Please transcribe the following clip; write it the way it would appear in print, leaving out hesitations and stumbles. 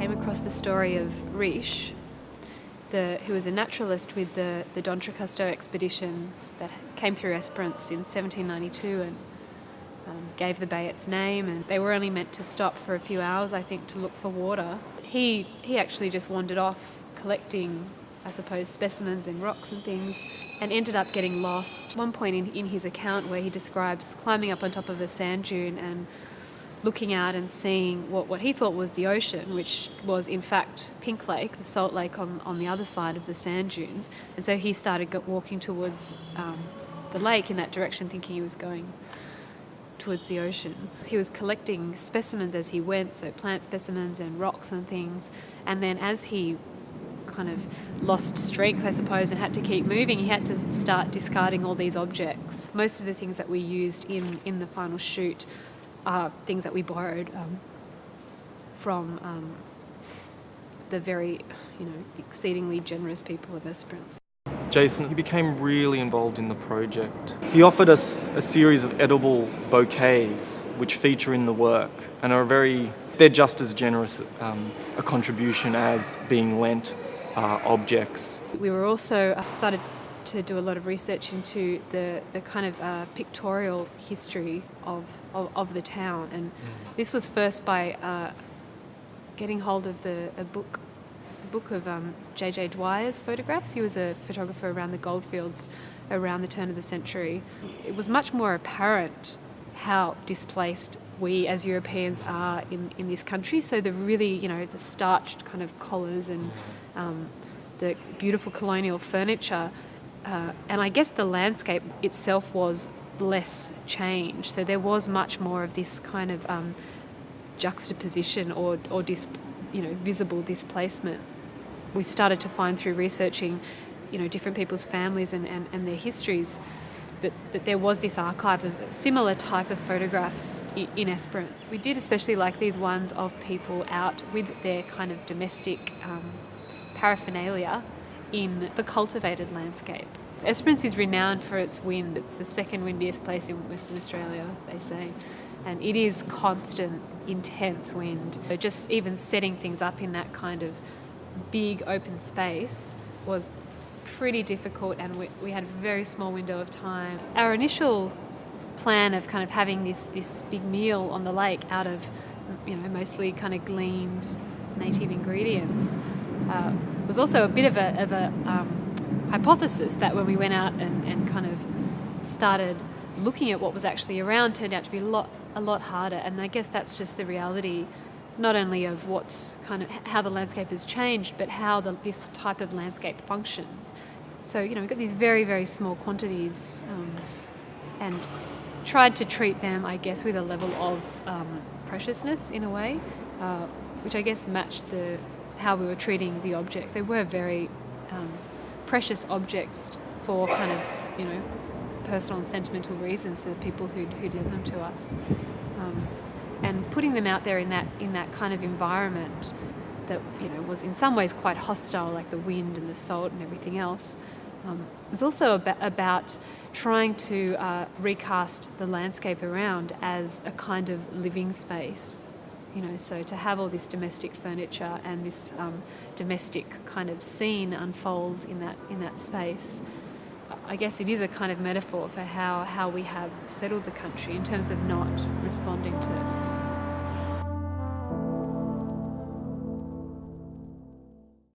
came across the story of Riche, who was a naturalist with the d'Entrecasteaux expedition that came through Esperance in 1792 and gave the bay its name, and they were only meant to stop for a few hours, I think, to look for water. He actually just wandered off collecting, I suppose, specimens and rocks and things, and ended up getting lost. One point in his account where he describes climbing up on top of a sand dune and looking out and seeing what he thought was the ocean, which was in fact Pink Lake, the salt lake on the other side of the sand dunes. And so he started walking towards the lake in that direction, thinking he was going towards the ocean. He was collecting specimens as he went, so plant specimens and rocks and things. And then as he kind of lost strength, I suppose, and had to keep moving, he had to start discarding all these objects. Most of the things that we used in the final shoot are things that we borrowed from the very, exceedingly generous people of Esperance. Jason, he became really involved in the project. He offered us a series of edible bouquets which feature in the work and they're just as generous a contribution as being lent objects. We were also started to do a lot of research into the kind of pictorial history of the town, and this was first by getting hold of a book of J.J. Dwyer's photographs. He was a photographer around the goldfields around the turn of the century. It was much more apparent how displaced we as Europeans are in this country. So the really, the starched kind of collars and the beautiful colonial furniture, and I guess the landscape itself was less changed. So there was much more of this kind of juxtaposition or visible displacement. We started to find through researching, different people's families and their histories, that there was this archive of similar type of photographs in Esperance. We did especially like these ones of people out with their kind of domestic paraphernalia in the cultivated landscape. Esperance is renowned for its wind. It's the second windiest place in Western Australia, they say. And it is constant, intense wind. So just even setting things up in that kind of big open space was pretty difficult, and we had a very small window of time. Our initial plan of kind of having this big meal on the lake out of, mostly kind of gleaned native ingredients was also a bit of a hypothesis that when we went out and kind of started looking at what was actually around, turned out to be a lot harder. And I guess that's just the reality, not only of what's kind of how the landscape has changed, but how this type of landscape functions. So, we've got these very, very small quantities and tried to treat them, I guess, with a level of preciousness in a way, which I guess matched how we were treating the objects. They were very precious objects for kind of, personal and sentimental reasons to the people who'd lent them to us. And putting them out there in that kind of environment that was in some ways quite hostile, like the wind and the salt and everything else, was also about trying to recast the landscape around as a kind of living space. So to have all this domestic furniture and this domestic kind of scene unfold in that space, I guess it is a kind of metaphor for how we have settled the country in terms of not responding to